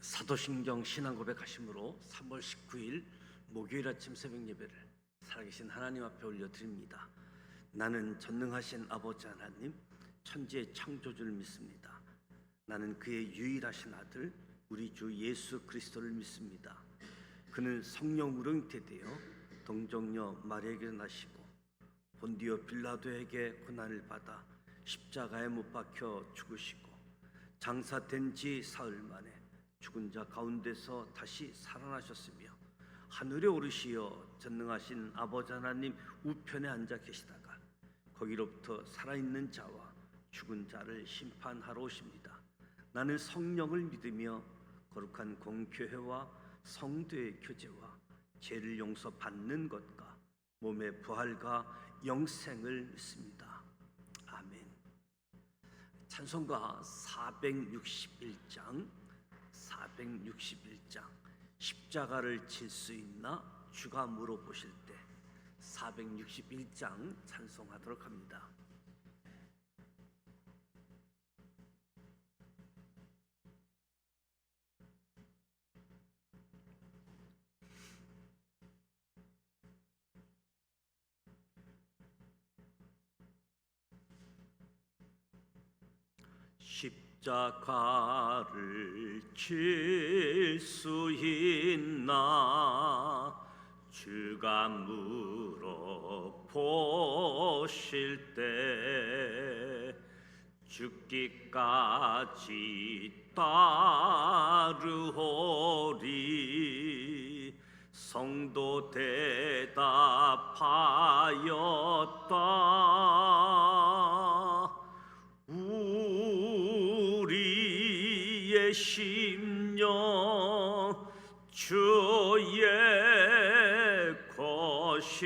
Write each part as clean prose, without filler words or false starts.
사도신경 신앙고백 하심으로 3월 19일 목요일 아침 새벽 예배를 살아계신 하나님 앞에 올려드립니다. 나는 전능하신 아버지 하나님, 천지의 창조주를 믿습니다. 나는 그의 유일하신 아들 우리 주 예수 그리스도를 믿습니다. 그는 성령으로 잉태되어 동정녀 마리아에게 나시고 본디오 빌라도에게 고난을 받아 십자가에 못 박혀 죽으시고 장사된 지 사흘 만에 죽은 자 가운데서 다시 살아나셨으며 하늘에 오르시어 전능하신 아버지 하나님 우편에 앉아 계시다가 거기로부터 살아있는 자와 죽은 자를 심판하러 오십니다. 나는 성령을 믿으며 거룩한 공교회와 성도의 교제와 죄를 용서받는 것과 몸의 부활과 영생을 믿습니다. 아멘. 찬송가 461장 십자가를 질 수 있나 주가 물어보실 때 461장 찬송하도록 합니다. 십자가를 질 수 있나 주가 물어보실 때 죽기까지 따르오리. 성도 대답하였다. 우리의 심령 주의 것이니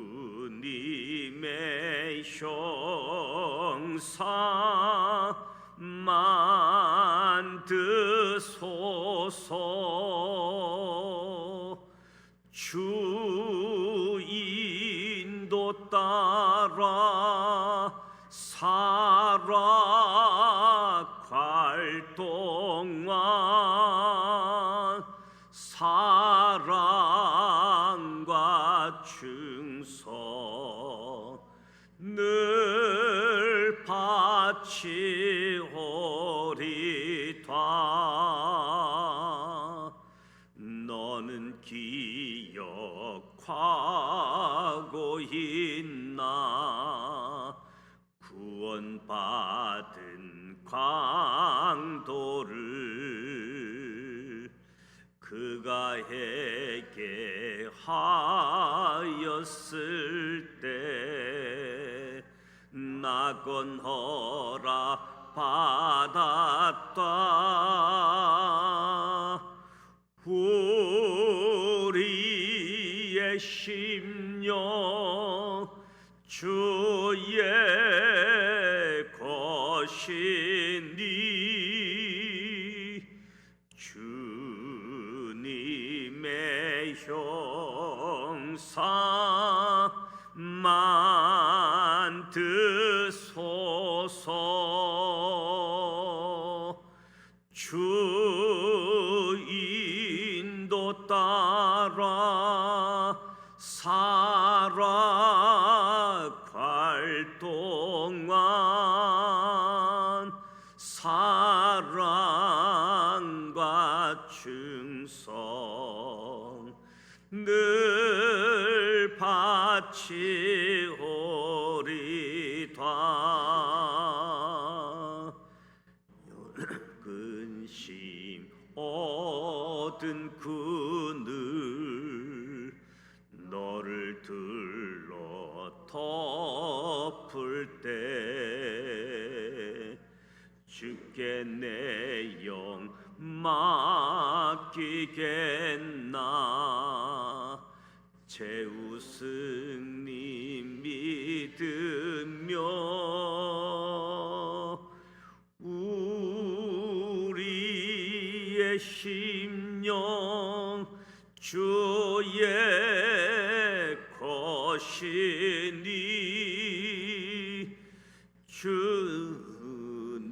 주님의 형상 만드소서. 주 인도 따라 살아갈 동안 사랑과 충성 늘 바치오리다. 너는 기억하고 있나 구원받은 강도를 그가 회개하였을 때 낙원 허락 받았다. 우리의 심령 주의 것이니 주님의 형상 만드소서. 주 인도 따라 살아갈 동안 사랑과 충성 늘 바치오리다. 근심 얻은 그늘 너를 들러 덮을 때 주께 내 영 맡기겠나. 제우승님 믿으며 우리의 심령 주의 것이니 주님의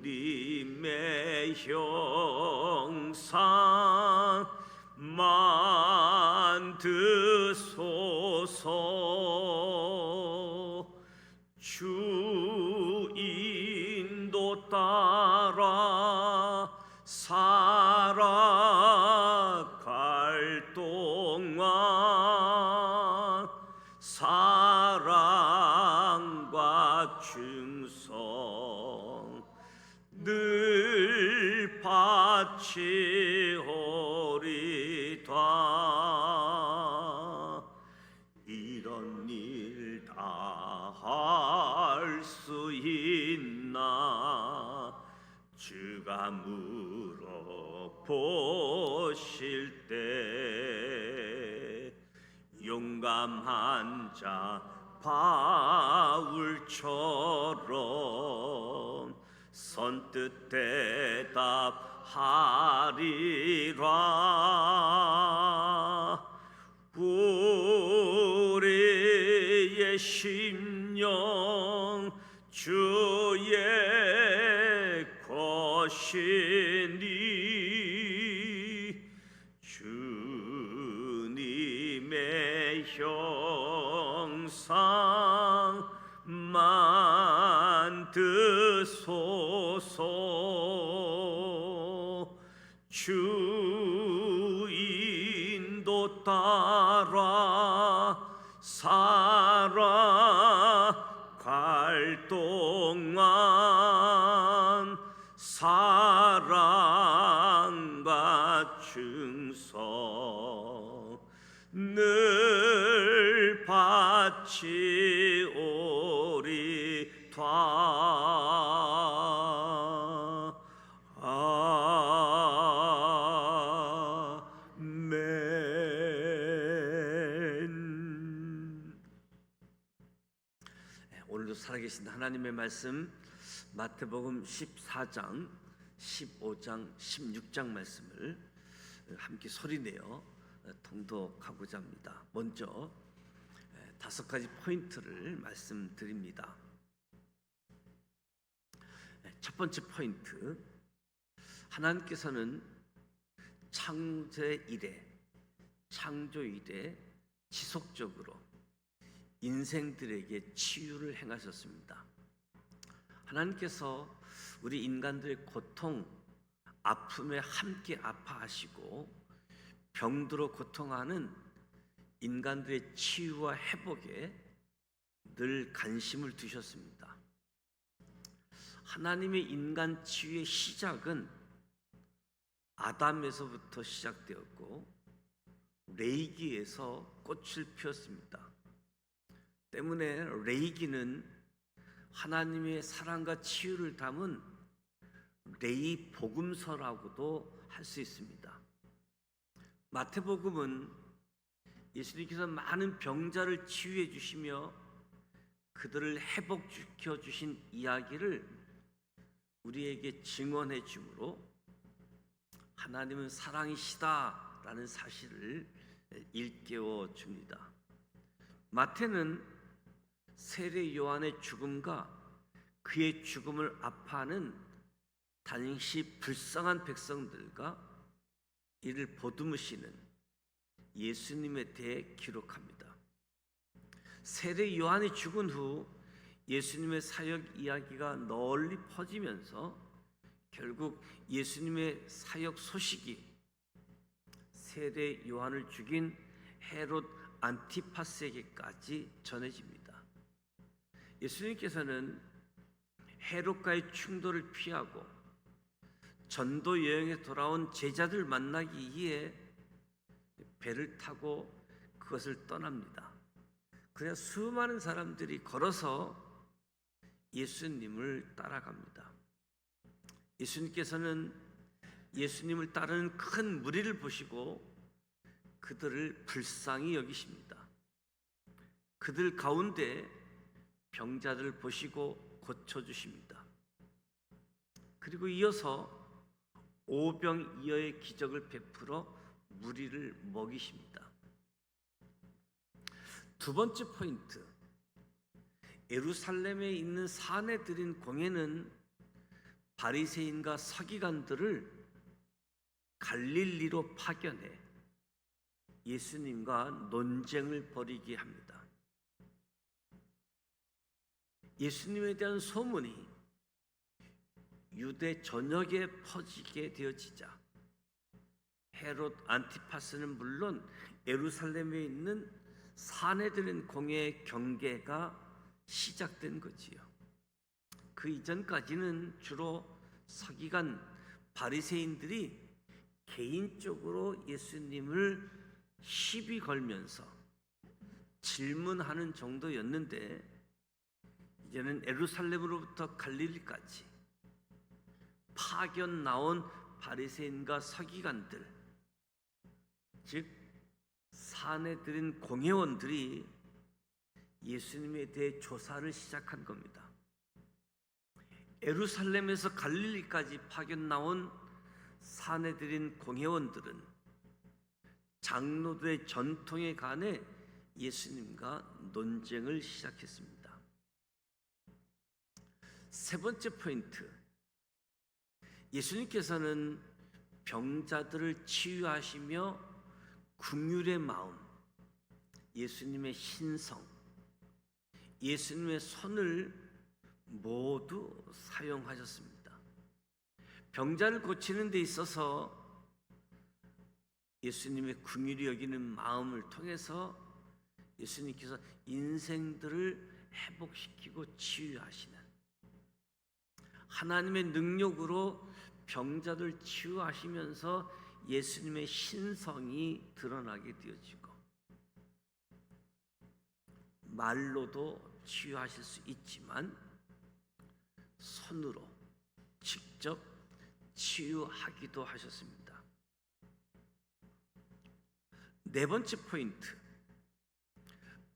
형상 만드소서. 주 인도 따라 살아갈 동안 사랑과 충성 늘 바치오리다. 이런 일 다 할 수 있나 주가 물어보실 때 용감한 자 바울처럼 선뜻 대답하리라. 우리의 심령 주의 것이니 주님의 형상 만드소서. 주 인도 따라 살아갈 동안 사랑과 충성 늘 바치오리다. 오늘도 살아계신 하나님의 말씀 마태복음 14장, 15장, 16장 말씀을 함께 소리내어 통독하고자 합니다. 먼저 5가지 포인트를 말씀드립니다. 첫 번째 포인트, 하나님께서는 창조 이래 지속적으로 인생들에게 치유를 행하셨습니다. 하나님께서 우리 인간들의 고통, 아픔에 함께 아파하시고 병들어 고통하는 인간들의 치유와 회복에 늘 관심을 두셨습니다. 하나님의 인간 치유의 시작은 아담에서부터 시작되었고 레이기에서 꽃을 피웠습니다. 때문에 레이기는 하나님의 사랑과 치유를 담은 레이 복음서라고도 할 수 있습니다. 마태복음은 예수님께서 많은 병자를 치유해 주시며 그들을 회복시켜 주신 이야기를 우리에게 증언해 주므로 하나님은 사랑이시다라는 사실을 일깨워 줍니다. 마태는 세례 요한의 죽음과 그의 죽음을 아파하는 당시 불쌍한 백성들과 이를 보듬으시는 예수님에 대해 기록합니다. 세례 요한이 죽은 후 예수님의 사역 이야기가 널리 퍼지면서 결국 예수님의 사역 소식이 세례 요한을 죽인 헤롯 안티파스에게까지 전해집니다. 예수님께서는 헤롯과의 충돌을 피하고 전도 여행에 돌아온 제자들 만나기 위해 배를 타고 그것을 떠납니다. 그래야 수많은 사람들이 걸어서 예수님을 따라갑니다. 예수님께서는 예수님을 따르는 큰 무리를 보시고 그들을 불쌍히 여기십니다. 그들 가운데 병자들을 보시고 고쳐주십니다. 그리고 이어서 오병이어의 기적을 베풀어 무리를 먹이십니다. 두 번째 포인트, 예루살렘에 있는 사내들인 공회는 바리새인과 서기관들을 갈릴리로 파견해 예수님과 논쟁을 벌이게 합니다. 예수님에 대한 소문이 유대 전역에 퍼지게 되어지자 헤롯 안티파스는 물론 예루살렘에 있는 사내들인 공회의 경계가 시작된 거지요. 그 이전까지는 주로 서기관 바리새인들이 개인적으로 예수님을 시비 걸면서 질문하는 정도였는데, 이제는 예루살렘으로부터 갈릴리까지 파견 나온 바리새인과 서기관들, 즉 사내들인 공회원들이 예수님에 대해 조사를 시작한 겁니다. 예루살렘에서 갈릴리까지 파견 나온 사내들인 공회원들은 장로들의 전통에 관해 예수님과 논쟁을 시작했습니다. 세 번째 포인트, 예수님께서는 병자들을 치유하시며 긍휼의 마음, 예수님의 신성, 예수님의 손을 모두 사용하셨습니다. 병자를 고치는 데 있어서 예수님의 긍휼히 여기는 마음을 통해서 예수님께서 인생들을 회복시키고 치유하시는, 하나님의 능력으로 병자들 치유하시면서 예수님의 신성이 드러나게 되어지고, 말로도 치유하실 수 있지만 손으로 직접 치유하기도 하셨습니다. 네 번째 포인트,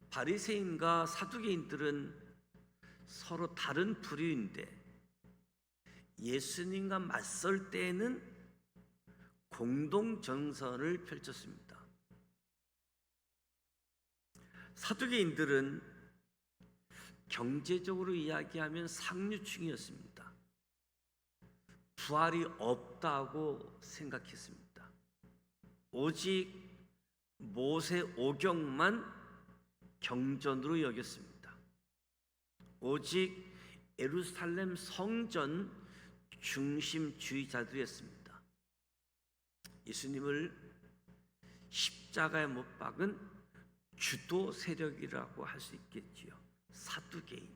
바리새인과 사두개인들은 서로 다른 부류인데 예수님과 맞설 때에는 공동 정선을 펼쳤습니다. 사두개인들은 경제적으로 이야기하면 상류층이었습니다. 부활이 없다고 생각했습니다. 오직 모세 오경만 경전으로 여겼습니다. 오직 예루살렘 성전 중심주의자들이었습니다. 예수님을 십자가에 못 박은 주도 세력이라고 할 수 있겠지요. 사두개인.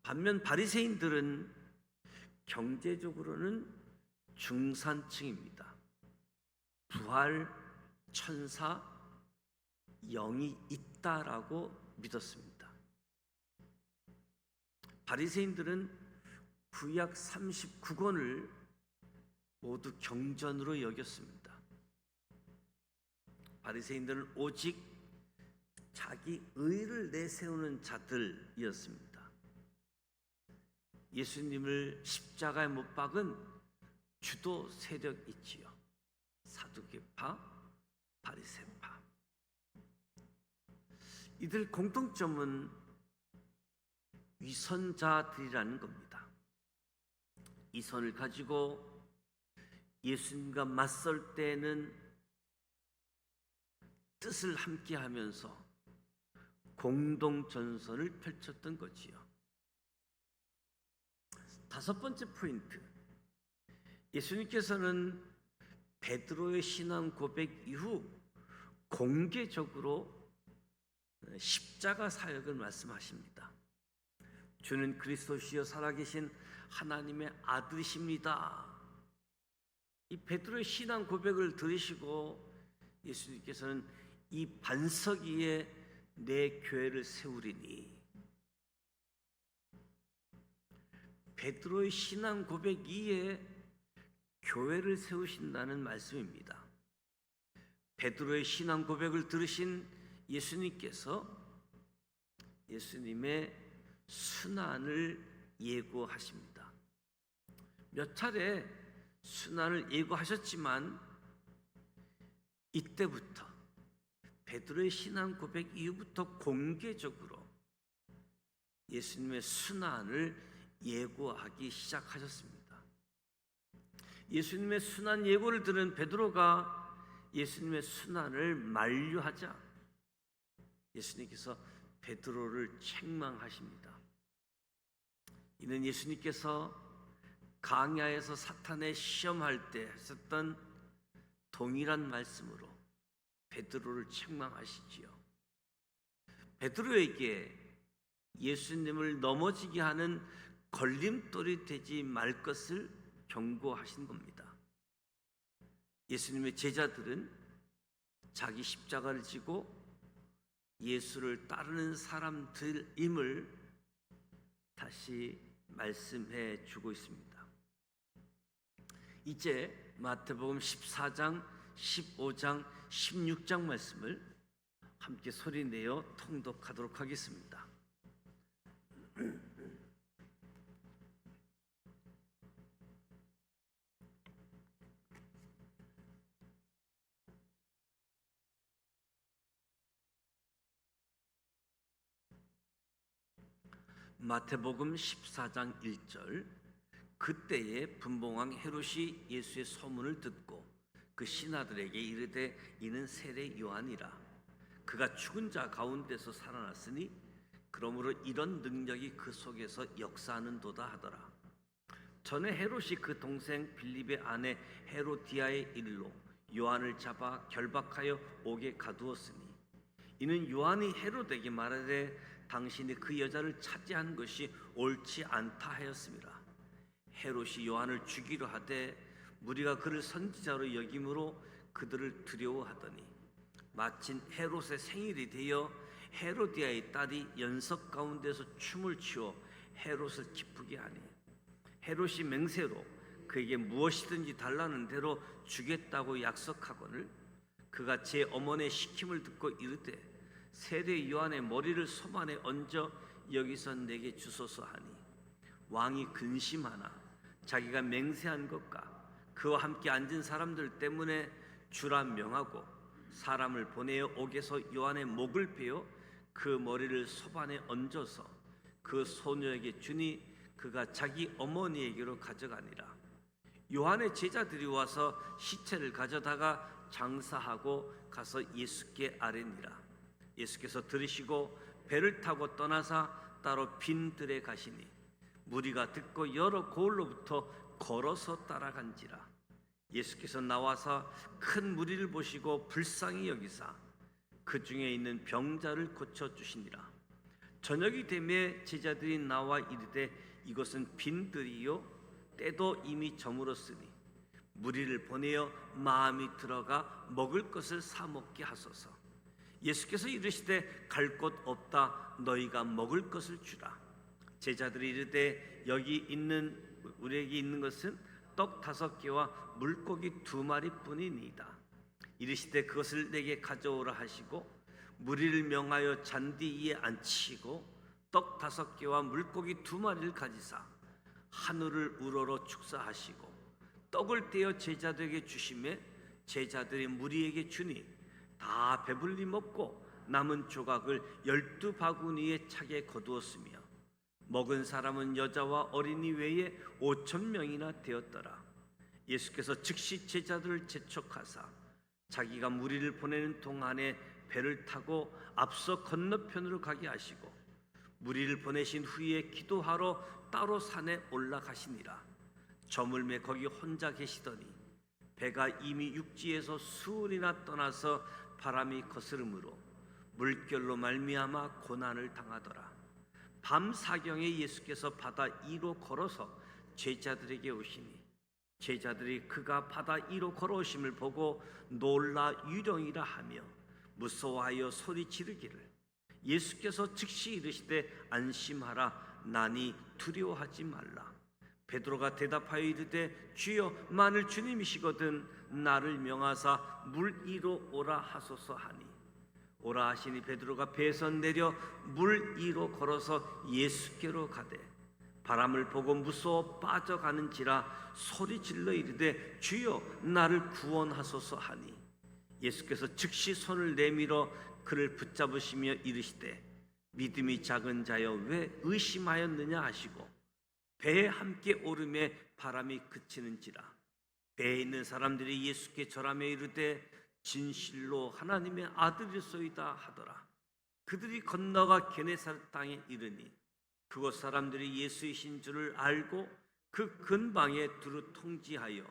반면 바리새인들은 경제적으로는 중산층입니다. 부활, 천사, 영이 있다라고 믿었습니다. 바리새인들은 구약 39권을 모두 경전으로 여겼습니다. 바리새인들은 오직 자기 의를 내세우는 자들이었습니다. 예수님을 십자가에 못 박은 주도 세력 있지요. 사두개파, 바리새파. 이들 공통점은 위선자들이라는 겁니다. 이 선을 가지고 예수님과 맞설 때는 뜻을 함께 하면서 공동 전선을 펼쳤던 거지요. 다섯 번째 포인트, 예수님께서는 베드로의 신앙 고백 이후 공개적으로 십자가 사역을 말씀하십니다. 주는 그리스도시요 살아계신 하나님의 아들이십니다. 이 베드로의 신앙 고백을 들으시고 예수님께서는 이 반석 위에 내 교회를 세우리니, 베드로의 신앙 고백 위에 교회를 세우신다는 말씀입니다. 베드로의 신앙 고백을 들으신 예수님께서 예수님의 순환을 예고하십니다. 몇 차례 순환을 예고하셨지만 이때부터 베드로의 신앙 고백 이후부터 공개적으로 예수님의 순환을 예고하기 시작하셨습니다. 예수님의 순환 예고를 들은 베드로가 예수님의 순환을 만류하자 예수님께서 베드로를 책망하십니다. 이는 예수님께서 강야에서 사탄의 시험할 때 하셨던 동일한 말씀으로 베드로를 책망하시지요. 베드로에게 예수님을 넘어지게 하는 걸림돌이 되지 말 것을 경고하신 겁니다. 예수님의 제자들은 자기 십자가를 지고 예수를 따르는 사람들임을 다시 말씀해 주고 있습니다. 이제 마태복음 14장, 15장, 16장 말씀을 함께 소리내어 통독하도록 하겠습니다. 마태복음 14장 1절. 그때에 분봉왕 헤롯이 예수의 소문을 듣고 그 신하들에게 이르되 이는 세례 요한이라. 그가 죽은 자 가운데서 살아났으니 그러므로 이런 능력이 그 속에서 역사하는도다 하더라. 전에 헤롯이 그 동생 빌립의 아내 헤로디아의 일로 요한을 잡아 결박하여 옥에 가두었으니 이는 요한이 헤롯에게 말하되 당신이 그 여자를 차지한 것이 옳지 않다 하였음이라. 헤롯이 요한을 죽이려 하되 무리가 그를 선지자로 여김으로 그들을 두려워하더니 마침 헤롯의 생일이 되어 헤로디아의 딸이 연석 가운데서 춤을 추어 헤롯을 기쁘게 하니 헤롯이 맹세로 그에게 무엇이든지 달라는 대로 주겠다고 약속하거늘 그가 제 어머니의 시킴을 듣고 이르되 세례 요한의 머리를 손 안에 얹어 여기서 내게 주소서 하니 왕이 근심하나 자기가 맹세한 것과 그와 함께 앉은 사람들 때문에 주라 명하고 사람을 보내어 옥에서 요한의 목을 베어 그 머리를 소반에 얹어서 그 소녀에게 주니 그가 자기 어머니에게로 가져가니라. 요한의 제자들이 와서 시체를 가져다가 장사하고 가서 예수께 아뢰니라. 예수께서 들으시고 배를 타고 떠나사 따로 빈 들에 가시니 무리가 듣고 여러 고을로부터 걸어서 따라간지라. 예수께서 나와서 큰 무리를 보시고 불쌍히 여기사 그 중에 있는 병자를 고쳐 주시니라. 저녁이 되매 제자들이 나와 이르되 이것은 빈 들이요 때도 이미 저물었으니 무리를 보내어 마음이 들어가 먹을 것을 사 먹게 하소서. 예수께서 이르시되 갈 곳 없다. 너희가 먹을 것을 주라. 제자들이 이르되 우리에게 있는 것은 떡 5개와 물고기 2마리뿐이니이다. 이르시되 그것을 내게 가져오라 하시고 무리를 명하여 잔디 위에 앉히고 떡 5개와 물고기 2마리를 가지사 하늘을 우러러 축사하시고 떡을 떼어 제자들에게 주시매 제자들이 무리에게 주니 다 배불리 먹고 남은 조각을 12바구니에 차게 거두었으며 먹은 사람은 여자와 어린이 외에 5,000명이나 되었더라. 예수께서 즉시 제자들을 재촉하사 자기가 무리를 보내는 동안에 배를 타고 앞서 건너편으로 가게 하시고 무리를 보내신 후에 기도하러 따로 산에 올라가시니라. 저물매 거기 혼자 계시더니 배가 이미 육지에서 수흘이나 떠나서 바람이 거스름으로 물결로 말미암아 고난을 당하더라. 밤 사경에 예수께서 바다 위로 걸어서 제자들에게 오시니 제자들이 그가 바다 위로 걸어오심을 보고 놀라 유령이라 하며 무서워하여 소리 지르기를 예수께서 즉시 이르시되 안심하라 나니 두려워하지 말라. 베드로가 대답하여 이르되 주여 만일 주님이시거든 나를 명하사 물 위로 오라 하소서 하니 오라 하시니 베드로가 배에서 내려 물 위로 걸어서 예수께로 가되 바람을 보고 무서워 빠져가는지라 소리 질러 이르되 주여 나를 구원하소서 하니 예수께서 즉시 손을 내밀어 그를 붙잡으시며 이르시되 믿음이 작은 자여 왜 의심하였느냐 하시고 배에 함께 오름에 바람이 그치는지라. 배에 있는 사람들이 예수께 절하며 이르되 진실로 하나님의 아들이소이다 하더라. 그들이 건너가 게네사렛 땅에 이르니 그곳 사람들이 예수이신 줄을 알고 그 근방에 두루 통지하여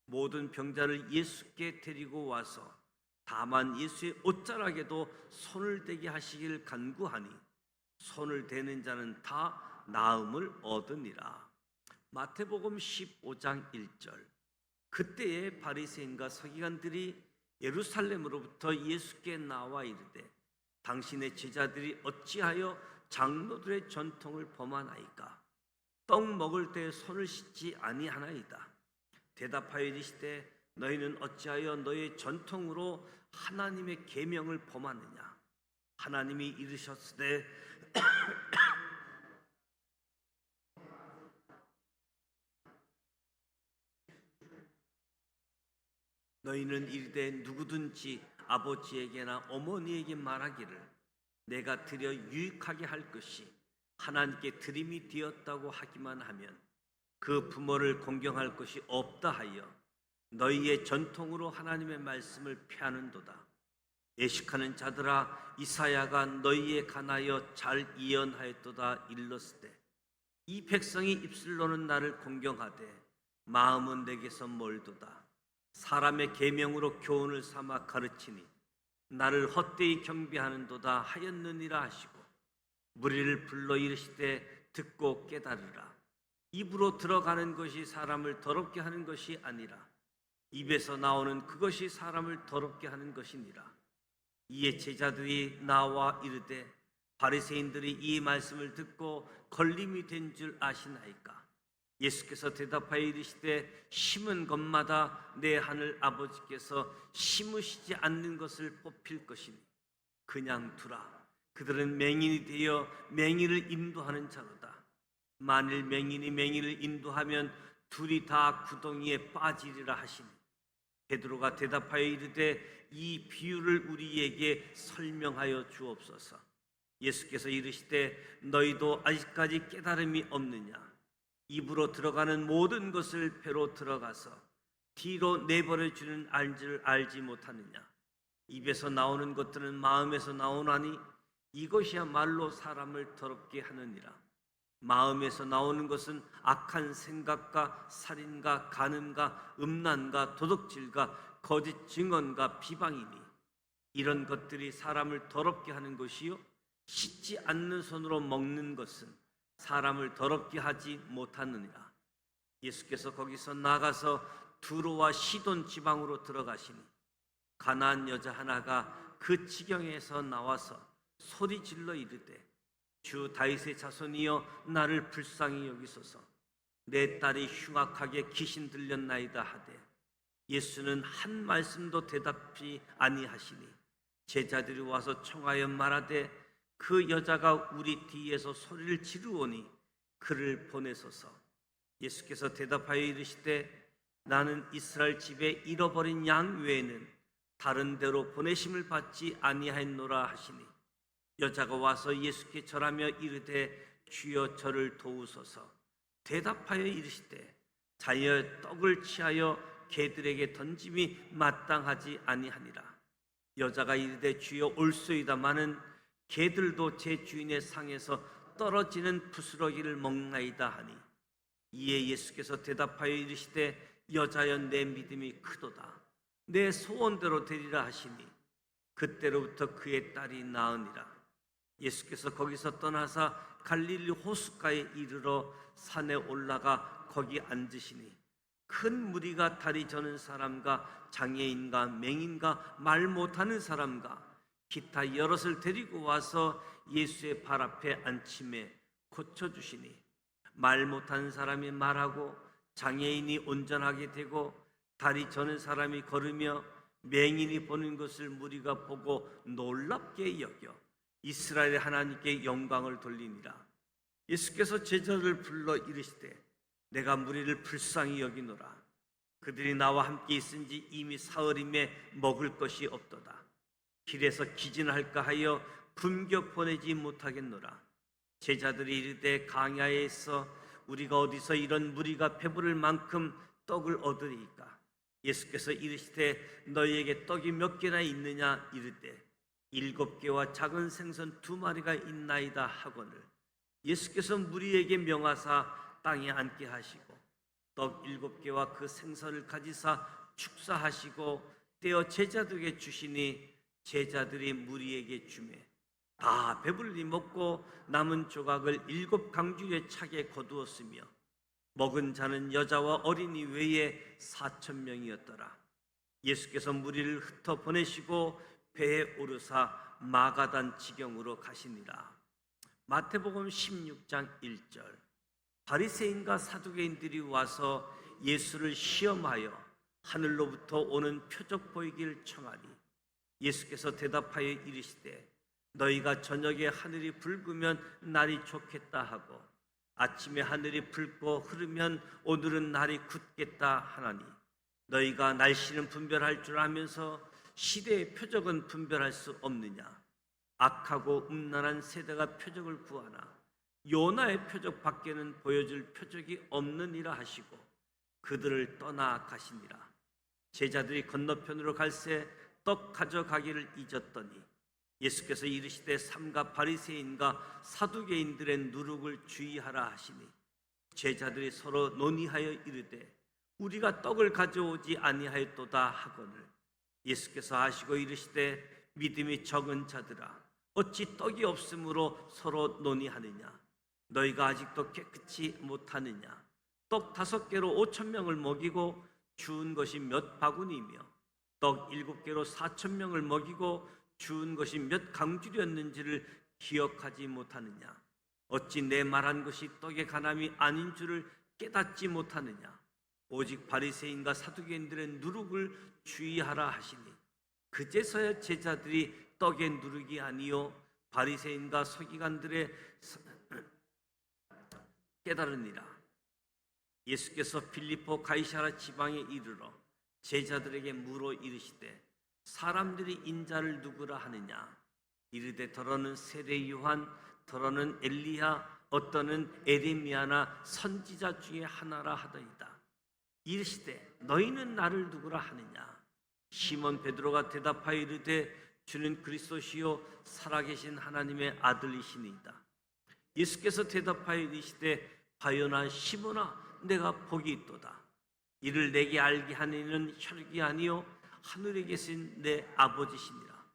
모든 병자를 예수께 데리고 와서 다만 예수의 옷자락에도 손을 대게 하시길 간구하니 손을 대는 자는 다 나음을 얻으니라. 마태복음 15장 1절. 그때에 바리새인과 서기관들이 예루살렘으로부터 예수께 나와 이르되 당신의 제자들이 어찌하여 장로들의 전통을 범하나이까? 떡 먹을 때 손을 씻지 아니하나이다. 대답하여 이르시되 너희는 어찌하여 너희 전통으로 하나님의 계명을 범하느냐? 하나님이 이르셨으되 너희는 이르되 누구든지 아버지에게나 어머니에게 말하기를 내가 드려 유익하게 할 것이 하나님께 드림이 되었다고 하기만 하면 그 부모를 공경할 것이 없다 하여 너희의 전통으로 하나님의 말씀을 폐하는도다. 예식하는 자들아, 이사야가 너희에 관하여 잘 예언하였도다 일렀으되 이 백성이 입술로는 나를 공경하되 마음은 내게서 멀도다. 사람의 계명으로 교훈을 삼아 가르치니 나를 헛되이 경배하는도다 하였느니라 하시고 무리를 불러 이르시되 듣고 깨달으라. 입으로 들어가는 것이 사람을 더럽게 하는 것이 아니라 입에서 나오는 그것이 사람을 더럽게 하는 것이니라. 이에 제자들이 나와 이르되 바리새인들이 이 말씀을 듣고 걸림이 된 줄 아시나이까? 예수께서 대답하여 이르시되 심은 것마다 내 하늘 아버지께서 심으시지 않는 것을 뽑힐 것이니 그냥 두라. 그들은 맹인이 되어 맹인을 인도하는 자로다. 만일 맹인이 맹인을 인도하면 둘이 다 구덩이에 빠지리라 하시니 베드로가 대답하여 이르되 이 비유를 우리에게 설명하여 주옵소서. 예수께서 이르시되 너희도 아직까지 깨달음이 없느냐? 입으로 들어가는 모든 것을 배로 들어가서 뒤로 내버려 주는 알지를 알지 못하느냐? 입에서 나오는 것들은 마음에서 나오나니 이것이야말로 사람을 더럽게 하느니라. 마음에서 나오는 것은 악한 생각과 살인과 간음과 음란과 도둑질과 거짓 증언과 비방이니 이런 것들이 사람을 더럽게 하는 것이요 씻지 않는 손으로 먹는 것은 사람을 더럽게 하지 못하느니라. 예수께서 거기서 나가서 두로와 시돈 지방으로 들어가시니 가나안 여자 하나가 그 지경에서 나와서 소리 질러 이르되 주 다윗의 자손이여 나를 불쌍히 여기소서. 내 딸이 흉악하게 귀신 들렸나이다 하되 예수는 한 말씀도 대답이 아니하시니 제자들이 와서 청하여 말하되 그 여자가 우리 뒤에서 소리를 지르오니 그를 보내소서. 예수께서 대답하여 이르시되 나는 이스라엘 집에 잃어버린 양 외에는 다른 데로 보내심을 받지 아니하였노라 하시니 여자가 와서 예수께 절하며 이르되 주여 저를 도우소서. 대답하여 이르시되 자기의 떡을 취하여 개들에게 던짐이 마땅하지 아니하니라. 여자가 이르되 주여 올소이다마는 개들도 제 주인의 상에서 떨어지는 부스러기를 먹나이다 하니 이에 예수께서 대답하여 이르시되 여자여 내 믿음이 크도다. 내 소원대로 되리라 하시니 그때로부터 그의 딸이 나으니라. 예수께서 거기서 떠나사 갈릴리 호숫가에 이르러 산에 올라가 거기 앉으시니 큰 무리가 다리 저는 사람과 장애인과 맹인과 말 못하는 사람과 기타 여럿을 데리고 와서 예수의 발 앞에 앉힘에 고쳐주시니 말 못하는 사람이 말하고 장애인이 온전하게 되고 다리 저는 사람이 걸으며 맹인이 보는 것을 무리가 보고 놀랍게 여겨 이스라엘의 하나님께 영광을 돌리니라. 예수께서 제자들을 불러 이르시되 내가 무리를 불쌍히 여기노라. 그들이 나와 함께 있은지 이미 사흘임에 먹을 것이 없도다. 길에서 기진할까 하여 품겨 보내지 못하겠노라. 제자들이 이르되 강야에서 우리가 어디서 이런 무리가 배부를 만큼 떡을 얻으리이까? 예수께서 이르시되 너희에게 떡이 몇 개나 있느냐? 이르되 7개와 작은 생선 2마리가 있나이다 하거늘, 예수께서 무리에게 명하사 땅에 앉게 하시고 떡 7개와 그 생선을 가지사 축사하시고 떼어 제자들에게 주시니 제자들이 무리에게 주매 다 배불리 먹고 남은 조각을 7강주에 차게 거두었으며 먹은 자는 여자와 어린이 외에 4,000명이었더라. 예수께서 무리를 흩어 보내시고 배에 오르사 마가단 지경으로 가시니라. 마태복음 16장 1절. 바리새인과 사두개인들이 와서 예수를 시험하여 하늘로부터 오는 표적 보이기를 청하니 예수께서 대답하여 이르시되 너희가 저녁에 하늘이 붉으면 날이 좋겠다 하고 아침에 하늘이 붉고 흐르면 오늘은 날이 굳겠다 하나니 너희가 날씨는 분별할 줄 알면서 시대의 표적은 분별할 수 없느냐? 악하고 음란한 세대가 표적을 구하나 요나의 표적 밖에는 보여줄 표적이 없느니라 하시고 그들을 떠나 가시니라. 제자들이 건너편으로 갈새 떡 가져가기를 잊었더니 예수께서 이르시되 삼가 바리새인과 사두개인들의 누룩을 주의하라 하시니 제자들이 서로 논의하여 이르되 우리가 떡을 가져오지 아니하였도다 하거늘, 예수께서 하시고 이르시되 믿음이 적은 자들아 어찌 떡이 없으므로 서로 논의하느냐? 너희가 아직도 깨끗이 못하느냐? 떡 5개로 5,000명을 먹이고 주운 것이 몇 바구니이며 떡 7개로 4,000명을 먹이고 주운 것이 몇 강줄이었는지를 기억하지 못하느냐? 어찌 내 말한 것이 떡의 가남이 아닌 줄을 깨닫지 못하느냐? 오직 바리새인과 사두개인들의 누룩을 주의하라 하시니 그제서야 제자들이 떡의 누룩이 아니요 바리새인과 서기관들의 깨달으니라. 예수께서 필리포 가이사랴 지방에 이르러 제자들에게 물어 이르시되 사람들이 인자를 누구라 하느냐? 이르되 더러는 세례 요한, 더러는 엘리야, 어떠는 에레미야나 선지자 중에 하나라 하더이다. 이르시되 너희는 나를 누구라 하느냐? 시몬 베드로가 대답하여 이르되 주는 그리스도시요 살아계신 하나님의 아들이시니이다. 예수께서 대답하여 이르시되 바요나 시몬아 내가 복이 있도다. 이를 내게 알게 하는 이는 혈육이 아니요 하늘에 계신 내 아버지시니라.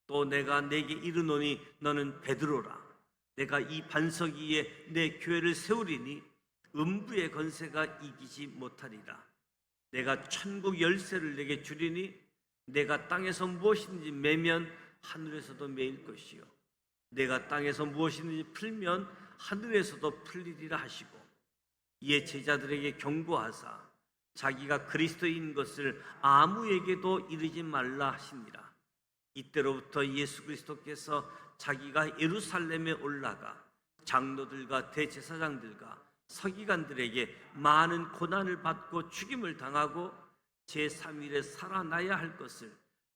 또 내가 내게 이르노니 너는 베드로라. 내가 이 반석 위에 내 교회를 세우리니 음부의 권세가 이기지 못하리라. 내가 천국 열쇠를 내게 주리니 내가 땅에서 무엇이든지 매면 하늘에서도 매일 것이요 내가 땅에서 무엇이든지 풀면 하늘에서도 풀리리라 하시고 이에 제자들에게 경고하사 자기가 그리스도인 것을 아무에게도 이르지 말라 하시니라. 이때로부터 예수 그리스도께서 자기가 예루살렘에 올라가 장로들과 대제사장들과 서기관들에게 많은 고난을 받고 죽임을 당하고 제3일에 살아나야 할 것을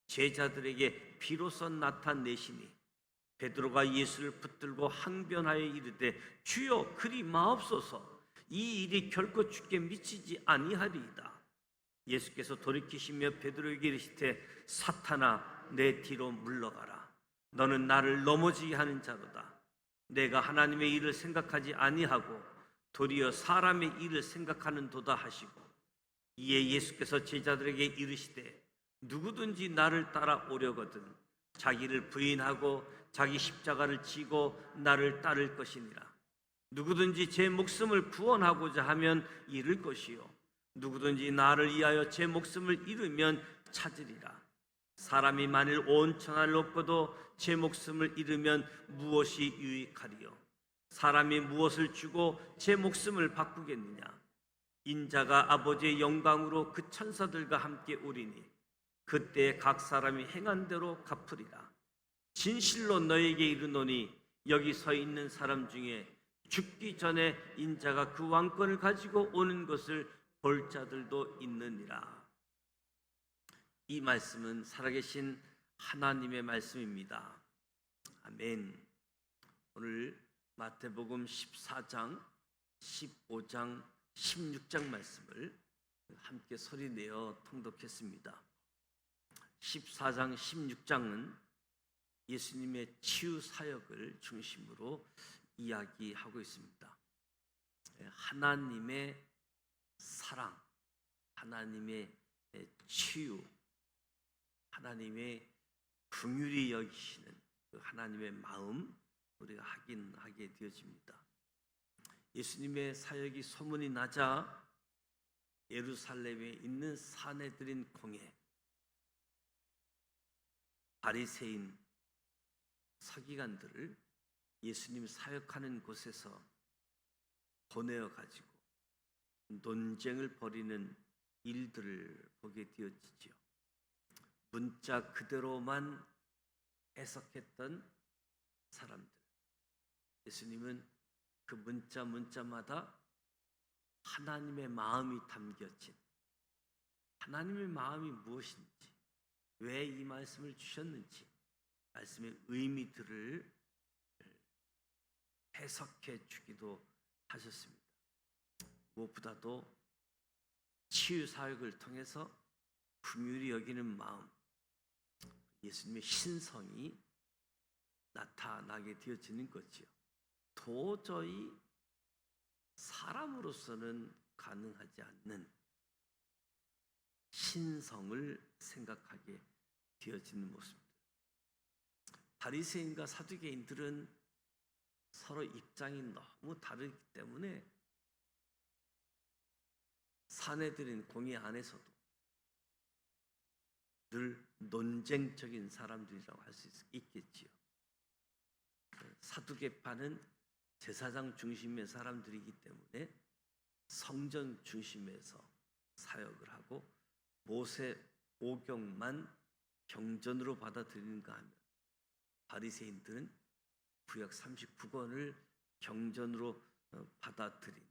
제자들에게 비로소 나타내시니 베드로가 예수를 붙들고 항변하여 이르되 주여 그리 마옵소서. 이 일이 결코 주께 미치지 아니하리이다. 예수께서 돌이키시며 베드로에게 이르시되 사탄아 내 뒤로 물러가라. 너는 나를 넘어지게 하는 자로다. 내가 하나님의 일을 생각하지 아니하고 도리어 사람의 일을 생각하는 도다 하시고 이에 예수께서 제자들에게 이르시되 누구든지 나를 따라오려거든 자기를 부인하고 자기 십자가를 지고 나를 따를 것이니라. 누구든지 제 목숨을 구원하고자 하면 잃을 것이요 누구든지 나를 위하여 제 목숨을 잃으면 찾으리라. 사람이 만일 온 천하를 얻고도 제 목숨을 잃으면 무엇이 유익하리요? 사람이 무엇을 주고 제 목숨을 바꾸겠느냐? 인자가 아버지의 영광으로 그 천사들과 함께 오리니 그때 각 사람이 행한 대로 갚으리라. 진실로 너에게 이르노니 여기 서 있는 사람 중에 죽기 전에 인자가 그 왕권을 가지고 오는 것을 볼 자들도 있느니라. 이 말씀은 살아계신 하나님의 말씀입니다. 아멘. 오늘 마태복음 14장, 15장, 16장 말씀을 함께 소리내어 통독했습니다. 14장, 16장은 예수님의 치유 사역을 중심으로 이야기하고 있습니다. 하나님의 사랑, 하나님의 치유, 하나님의 긍휼히 여기시는 그 하나님의 마음 우리가 확인하게 되어집니다. 예수님의 사역이 소문이 나자 예루살렘에 있는 사내들인 공회, 바리새인 서기관들을 예수님 사역하는 곳에서 보내어 가지고 논쟁을 벌이는 일들을 보게 되어지죠. 문자 그대로만 해석했던 사람들, 예수님은 그 문자마다 하나님의 마음이 담겨진, 하나님의 마음이 무엇인지, 왜 이 말씀을 주셨는지, 말씀의 의미들을 해석해 주기도 하셨습니다. 무엇보다도 치유 사역을 통해서 긍휼히 여기는 마음, 예수님의 신성이 나타나게 되어지는 거지요. 도저히 사람으로서는 가능하지 않는 신성을 생각하게 되어지는 모습입니다. 바리새인과 사두개인들은 서로 입장이 너무 다르기 때문에 사내들인 공회 안에서도 늘 논쟁적인 사람들이라고 할 수 있겠지요. 사두개파는 제사장 중심의 사람들이기 때문에 성전 중심에서 사역을 하고 모세 오경만 경전으로 받아들이는가 하면, 바리새인들은 구약 39권을 경전으로 받아들인,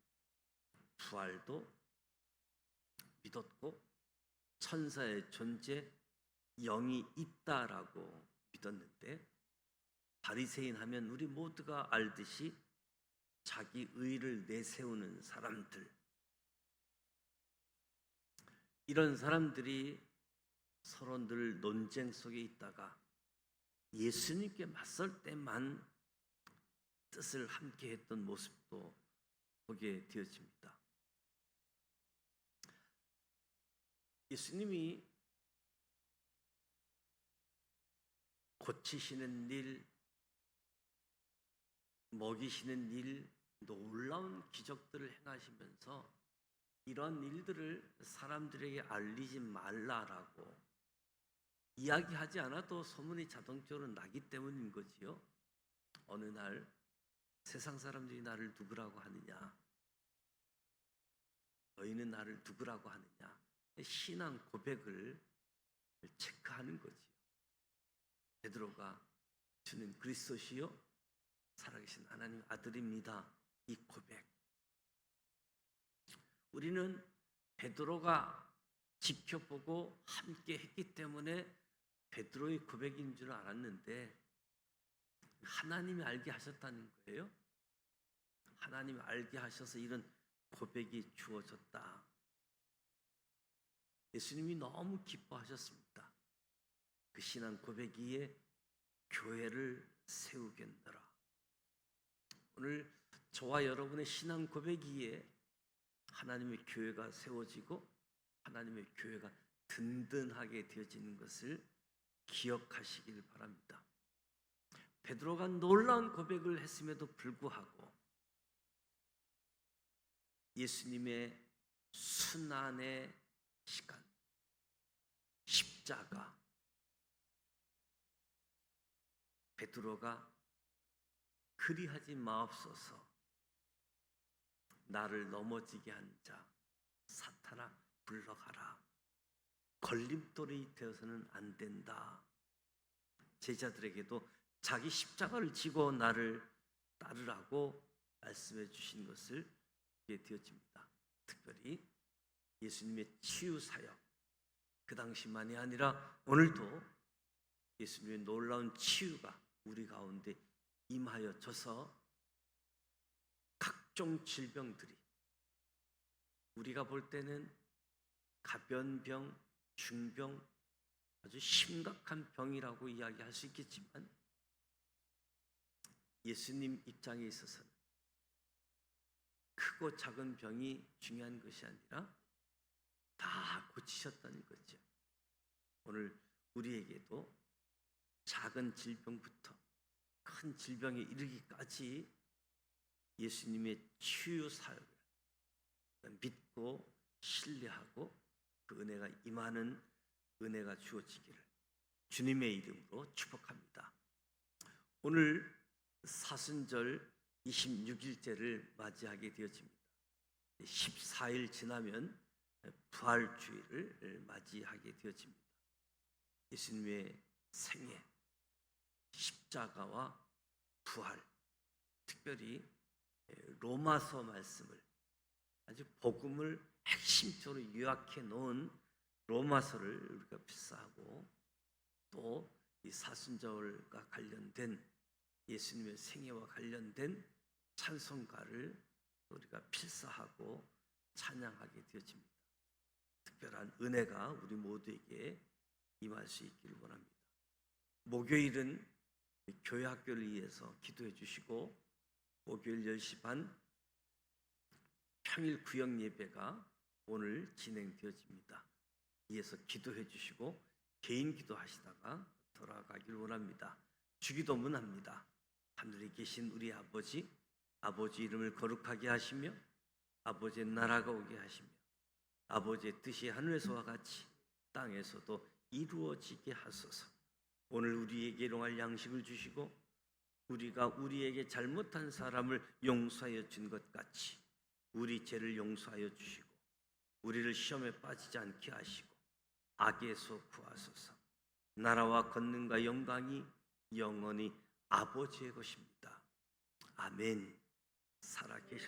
부활도 믿었고 천사의 존재, 영이 있다라고 믿었는데, 바리새인 하면 우리 모두가 알듯이 자기 의를 내세우는 사람들, 이런 사람들이 서로 늘 논쟁 속에 있다가 예수님께 맞설 때만 뜻을 함께 했던 모습도 보게 되어집니다. 예수님이 고치시는 일, 먹이시는 일, 놀라운 기적들을 행하시면서 이런 일들을 사람들에게 알리지 말라라고 이야기하지 않아도 소문이 자동적으로 나기 때문인 거지요. 어느 날 세상 사람들이 나를 누구라고 하느냐, 너희는 나를 누구라고 하느냐, 신앙 고백을 체크하는 거지요. 베드로가 주는 그리스도시요 살아계신 하나님 아들입니다, 이 고백. 우리는 베드로가 지켜보고 함께 했기 때문에 베드로의 고백인 줄 알았는데 하나님이 알게 하셨다는 거예요. 하나님이 알게 하셔서 이런 고백이 주어졌다. 예수님이 너무 기뻐하셨습니다. 그 신앙 고백 위에 교회를 세우겠노라. 오늘 저와 여러분의 신앙 고백 위에 하나님의 교회가 세워지고 하나님의 교회가 든든하게 되어지는 것을 기억하시길 바랍니다. 베드로가 놀라운 고백을 했음에도 불구하고 예수님의 순환의 시간, 십자가, 베드로가 그리하지 마옵소서, 나를 넘어지게 한 자 사탄아 물러가라, 걸림돌이 되어서는 안 된다. 제자들에게도 자기 십자가를 지고 나를 따르라고 말씀해 주신 것을 보게 되어집니다. 특별히 예수님의 치유 사역, 그 당시만이 아니라 오늘도 예수님의 놀라운 치유가 우리 가운데 임하여져서 각종 질병들이 우리가 볼 때는 가변병, 중병, 아주 심각한 병이라고 이야기할 수 있겠지만 예수님 입장에 있어서는 크고 작은 병이 중요한 것이 아니라 다 고치셨다는 거죠. 오늘 우리에게도 작은 질병부터 큰 질병에 이르기까지 예수님의 치유 사역을 믿고 신뢰하고 그 은혜가 임하는 은혜가 주어지기를 주님의 이름으로 축복합니다. 오늘 사순절 26일째를 맞이하게 되어집니다. 14일 지나면 부활주일을 맞이하게 되어집니다. 예수님의 생애, 십자가와 부활, 특별히 로마서 말씀을 아주 복음을 핵심적으로 요약해 놓은 로마서를 우리가 필사하고 또 이 사순절과 관련된 예수님의 생애와 관련된 찬송가를 우리가 필사하고 찬양하게 되어집니다. 특별한 은혜가 우리 모두에게 임할 수 있기를 원합니다. 목요일은 교회 학교를 위해서 기도해 주시고 목요일 10시 반 평일 구역 예배가 오늘 진행되어집니다. 이에서 기도해 주시고 개인 기도하시다가 돌아가길 원합니다. 주기도문 합니다. 하늘에 계신 우리 아버지, 아버지 이름을 거룩하게 하시며 아버지의 나라가 오게 하시며 아버지의 뜻이 하늘에서와 같이 땅에서도 이루어지게 하소서. 오늘 우리에게 일용할 양식을 주시고 우리가 우리에게 잘못한 사람을 용서하여 준 것 같이 우리 죄를 용서하여 주시고 우리를 시험에 빠지지 않게 하시고 악에서 구하소서. 나라와 권능과 영광이 영원히 아버지의 것입니다. 아멘. 살아계신